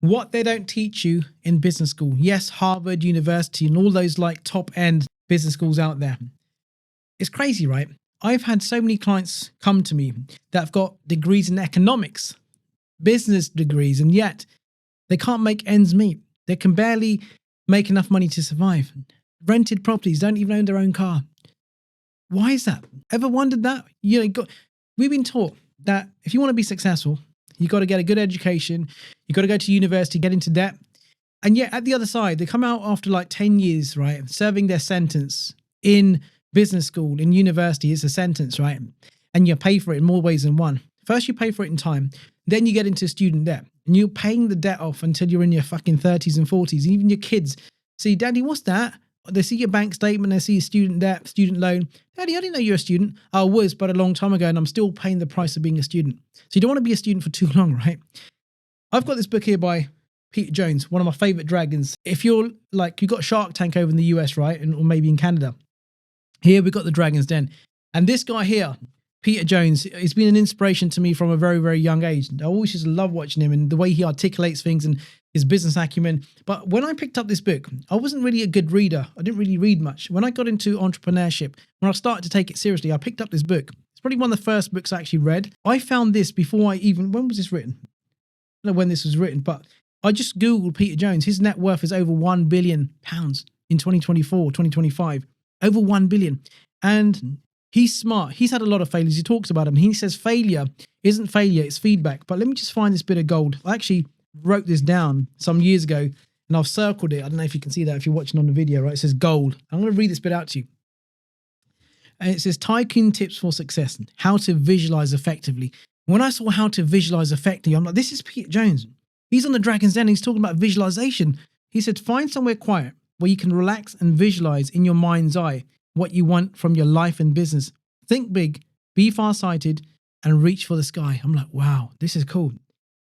what they don't teach you in business school. Yes, Harvard University and all those like top end business schools out there. It's crazy, right? I've had so many clients come to me that have got degrees in economics, business degrees, and yet they can't make ends meet. They can barely make enough money to survive. Rented properties, don't even own their own car. Why is that? Ever wondered that? We've been taught that if you want to be successful, you got to get a good education. You got to go to university, get into debt. And yet at the other side, they come out after like 10 years, right? Serving their sentence in business school, in university. It's a sentence, right? And you pay for it in more ways than one. First, you pay for it in time. Then you get into student debt. And you're paying the debt off until you're in your fucking 30s and 40s. Even your kids see, Daddy, what's that? They see your bank statement, they see your student debt, student loan. Daddy, I didn't know you're a student. I was, but a long time ago, and I'm still paying the price of being a student. So you don't want to be a student for too long, right? I've got this book here by Peter Jones, one of my favorite dragons. If you're like, you've got Shark Tank over in the US, right? Or maybe in Canada. Here we've got the Dragon's Den. And this guy here, Peter Jones, he's been an inspiration to me from a very, very young age. I always just love watching him and the way he articulates things and his business acumen. But when I picked up this book, I wasn't really a good reader. I didn't really read much. When I got into entrepreneurship, when I started to take it seriously, I picked up this book. It's probably one of the first books I actually read. I found this before when was this written? I don't know when this was written, but I just Googled Peter Jones. His net worth is over £1 billion in 2024, 2025. Over 1 billion. And he's smart. He's had a lot of failures. He talks about them. He says failure isn't failure, it's feedback. But let me just find this bit of gold. I actually wrote this down some years ago and I've circled it. I don't know if you can see that if you're watching on the video, right? It says gold. I'm going to read this bit out to you. And it says tycoon tips for success, how to visualize effectively. When I saw how to visualize effectively, I'm like, this is Peter Jones. He's on the Dragon's Den. He's talking about visualization. He said, find somewhere quiet where you can relax and visualize in your mind's eye what you want from your life and business. Think big, be farsighted, and reach for the sky. I'm like, wow, this is cool.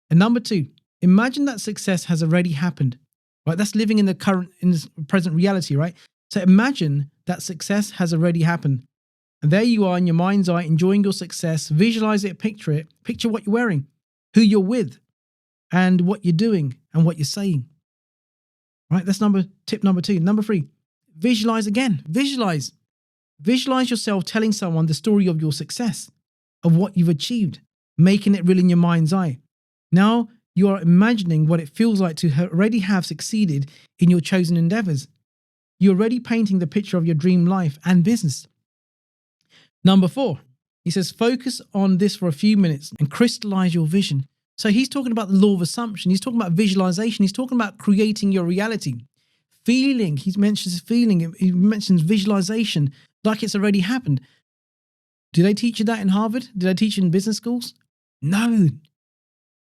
And number 2, imagine that success has already happened, right? That's living in the present reality, right? So imagine that success has already happened. And there you are in your mind's eye, enjoying your success. Visualize it, picture what you're wearing, who you're with, and what you're doing and what you're saying. Right? That's tip number 2. Number 3, visualize again. Visualize. Visualize yourself telling someone the story of your success, of what you've achieved, making it real in your mind's eye. Now you are imagining what it feels like to already have succeeded in your chosen endeavors. You're already painting the picture of your dream life and business. Number 4, he says, focus on this for a few minutes and crystallize your vision. So he's talking about the law of assumption. He's talking about visualization. He's talking about creating your reality. Feeling, he mentions feeling. He mentions visualization like it's already happened. Do they teach you that in Harvard? Do they teach you in business schools? No.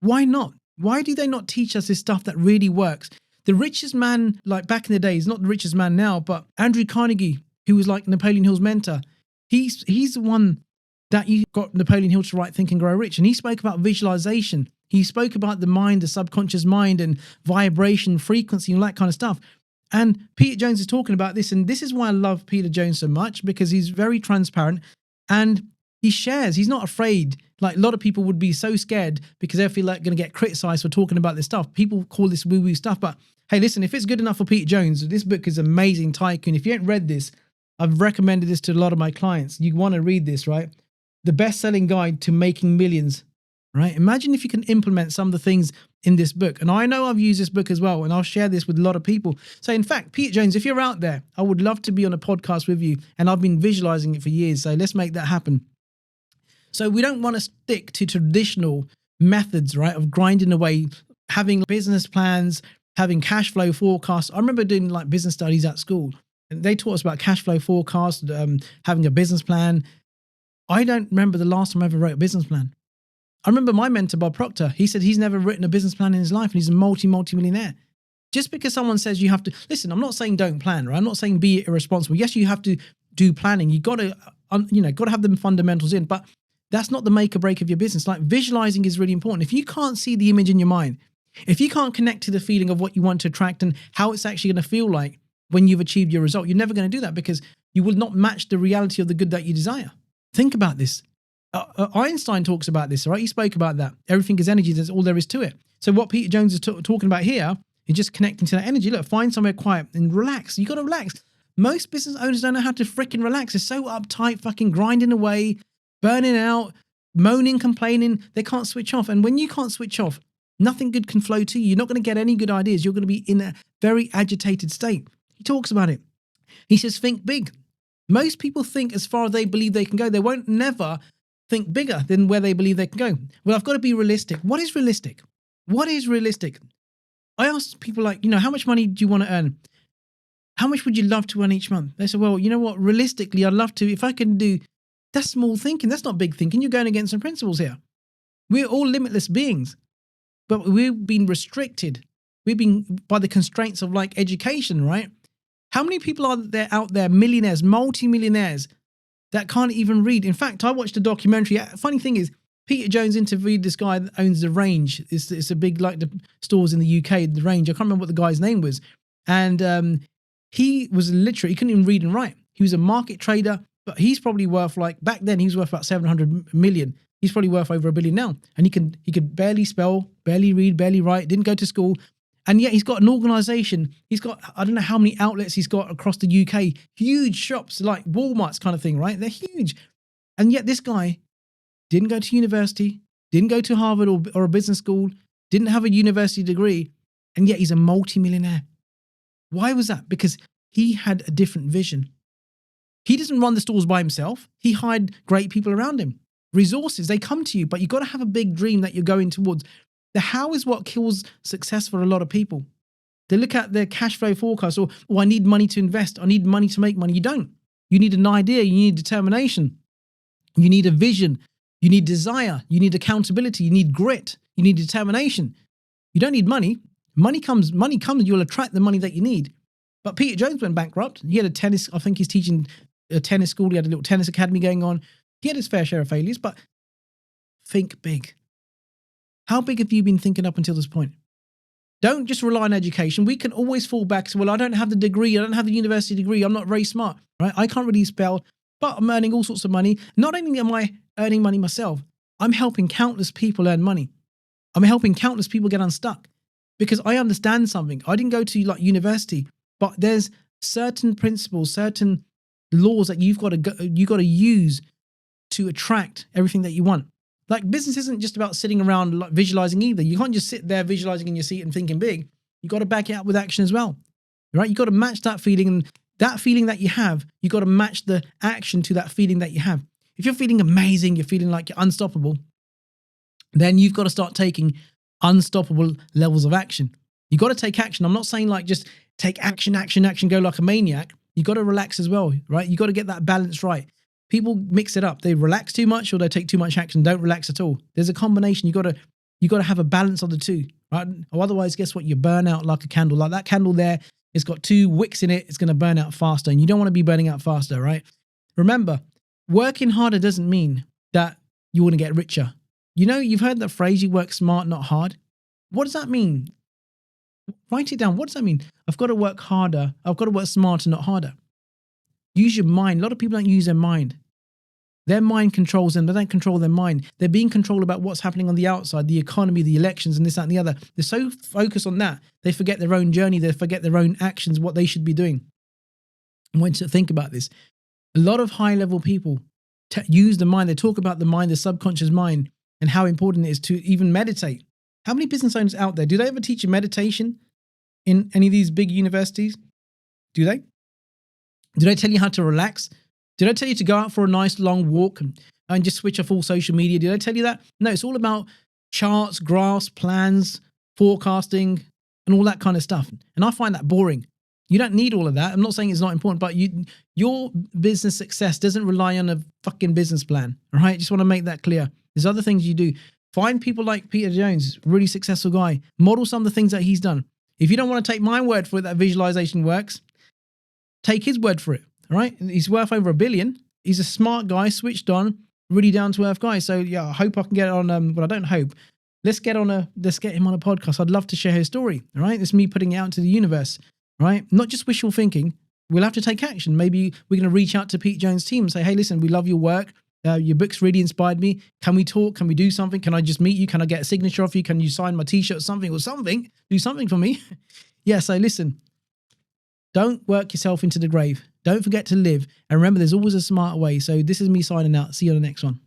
Why not? Why do they not teach us this stuff that really works? The richest man, like back in the day, he's not the richest man now, but Andrew Carnegie, who was like Napoleon Hill's mentor, he's the one that you got Napoleon Hill to write Think and Grow Rich. And he spoke about visualization. He spoke about the mind, the subconscious mind, and vibration, frequency, and all that kind of stuff. And Peter Jones is talking about this. And this is why I love Peter Jones so much, because he's very transparent and he shares. He's not afraid. Like a lot of people would be so scared because they feel like going to get criticized for talking about this stuff. People call this woo-woo stuff. But hey, listen, if it's good enough for Peter Jones, this book is amazing, Tycoon. If you ain't read this, I've recommended this to a lot of my clients. You want to read this, right? The best-selling guide to making millions, right? Imagine if you can implement some of the things in this book. And I know I've used this book as well, and I'll share this with a lot of people. So in fact, Peter Jones, if you're out there, I would love to be on a podcast with you. And I've been visualizing it for years. So let's make that happen. So we don't want to stick to traditional methods, right, of grinding away, having business plans, having cash flow forecasts. I remember doing like business studies at school, and they taught us about cash flow forecast, having a business plan. I don't remember the last time I ever wrote a business plan. I remember my mentor, Bob Proctor, he said he's never written a business plan in his life, and he's a multi-millionaire. Just because someone says you have to, listen, I'm not saying don't plan, right? I'm not saying be irresponsible. Yes, you have to do planning. You got to, got to have the fundamentals in, but that's not the make or break of your business. Like visualizing is really important. If you can't see the image in your mind, if you can't connect to the feeling of what you want to attract and how it's actually going to feel like when you've achieved your result, you're never going to do that because you will not match the reality of the good that you desire. Think about this. Einstein talks about this, right? He spoke about that. Everything is energy. That's all there is to it. So what Peter Jones is talking about here is just connecting to that energy. Look, find somewhere quiet and relax. You got to relax. Most business owners don't know how to freaking relax. They're so uptight, fucking grinding away, burning out, moaning, complaining. They can't switch off. And when you can't switch off, nothing good can flow to you. You're not going to get any good ideas. You're going to be in a very agitated state. He talks about it. He says, think big. Most people think as far as they believe they can go. They won't never think bigger than where they believe they can go. Well, I've got to be realistic. What is realistic? What is realistic? I ask people like, how much money do you want to earn? How much would you love to earn each month? They say, well, you know what? Realistically, I'd love to. If I can do, that's small thinking. That's not big thinking. You're going against some principles here. We're all limitless beings, but we've been restricted. We've been by the constraints of like education, right? How many people are there out there, millionaires, multi-millionaires, that can't even read? In fact, I watched a documentary. Funny thing is, Peter Jones interviewed this guy that owns the Range. It's a big, like the stores in the UK, the Range. I can't remember what the guy's name was. And he was literally, he couldn't even read and write. He was a market trader, but he's probably worth like, back then he was worth about 700 million. He's probably worth over $1 billion now. And he could barely spell, barely read, barely write, didn't go to school. And yet he's got an organization. He's got, I don't know how many outlets he's got across the UK, huge shops like Walmart's kind of thing, right? They're huge. And yet this guy didn't go to university, didn't go to Harvard or a business school, didn't have a university degree, and yet he's a multi-millionaire. Why was that? Because he had a different vision. He doesn't run the stores by himself. He hired great people around him. Resources, they come to you, but you've got to have a big dream that you're going towards. The how is what kills success for a lot of people. They look at their cash flow forecast or, I need money to invest. I need money to make money. You don't. You need an idea. You need determination. You need a vision. You need desire. You need accountability. You need grit. You need determination. You don't need money. Money comes, you'll attract the money that you need. But Peter Jones went bankrupt. He had a tennis, I think he's teaching a tennis school. He had a little tennis academy going on. He had his fair share of failures, but think big. How big have you been thinking up until this point? Don't just rely on education. We can always fall back. So, well, I don't have the degree. I don't have the university degree. I'm not very smart, right? I can't really spell, but I'm earning all sorts of money. Not only am I earning money myself, I'm helping countless people earn money. I'm helping countless people get unstuck because I understand something. I didn't go to like university, but there's certain principles, certain laws that you've got to use to attract everything that you want. Like business isn't just about sitting around like visualizing either. You can't just sit there visualizing in your seat and thinking big. You got to back it up with action as well, right? You got to match that feeling, and that feeling that you have, you got to match the action to that feeling that you have. If you're feeling amazing, you're feeling like you're unstoppable, then you've got to start taking unstoppable levels of action. You got to take action. I'm not saying like just take action, go like a maniac. You got to relax as well, right? You got to get that balance right. People mix it up. They relax too much or they take too much action, don't relax at all. There's a combination. You got to have a balance of the two, right? Or otherwise, guess what? You burn out like a candle. Like that candle there, it's got 2 wicks in it. It's going to burn out faster, and you don't want to be burning out faster, right? Remember, working harder doesn't mean that you want to get richer. You know, you've heard that phrase, you work smart, not hard. What does that mean? Write it down. What does that mean? I've got to work harder. I've got to work smarter, not harder. Use your mind. A lot of people don't use their mind. Their mind controls them. They don't control their mind. They're being controlled about what's happening on the outside, the economy, the elections, and this, that, and the other. They're so focused on that, they forget their own journey. They forget their own actions, what they should be doing. I want you to think about this. A lot of high-level people use the mind. They talk about the mind, the subconscious mind, and how important it is to even meditate. How many business owners out there, do they ever teach you meditation in any of these big universities? Do they? Do they tell you how to relax? Did I tell you to go out for a nice long walk and just switch off all social media? Did I tell you that? No, it's all about charts, graphs, plans, forecasting, and all that kind of stuff. And I find that boring. You don't need all of that. I'm not saying it's not important, but your business success doesn't rely on a fucking business plan. All right? Just want to make that clear. There's other things you do. Find people like Peter Jones, really successful guy. Model some of the things that he's done. If you don't want to take my word for it that visualization works, take his word for it. All right. He's worth over $1 billion. He's a smart guy, switched on, really down to earth guy. So yeah, I hope I can get on. Well, I don't hope. Let's get him on a podcast. I'd love to share his story. All right. It's me putting it out into the universe. All right. Not just wishful thinking. We'll have to take action. Maybe we're going to reach out to Pete Jones' team and say, hey, listen, we love your work. Your book's really inspired me. Can we talk? Can we do something? Can I just meet you? Can I get a signature off you? Can you sign my t-shirt or something? Do something for me. Yeah, so listen, don't work yourself into the grave. Don't forget to live. And remember, there's always a smarter way. So this is me signing out. See you on the next one.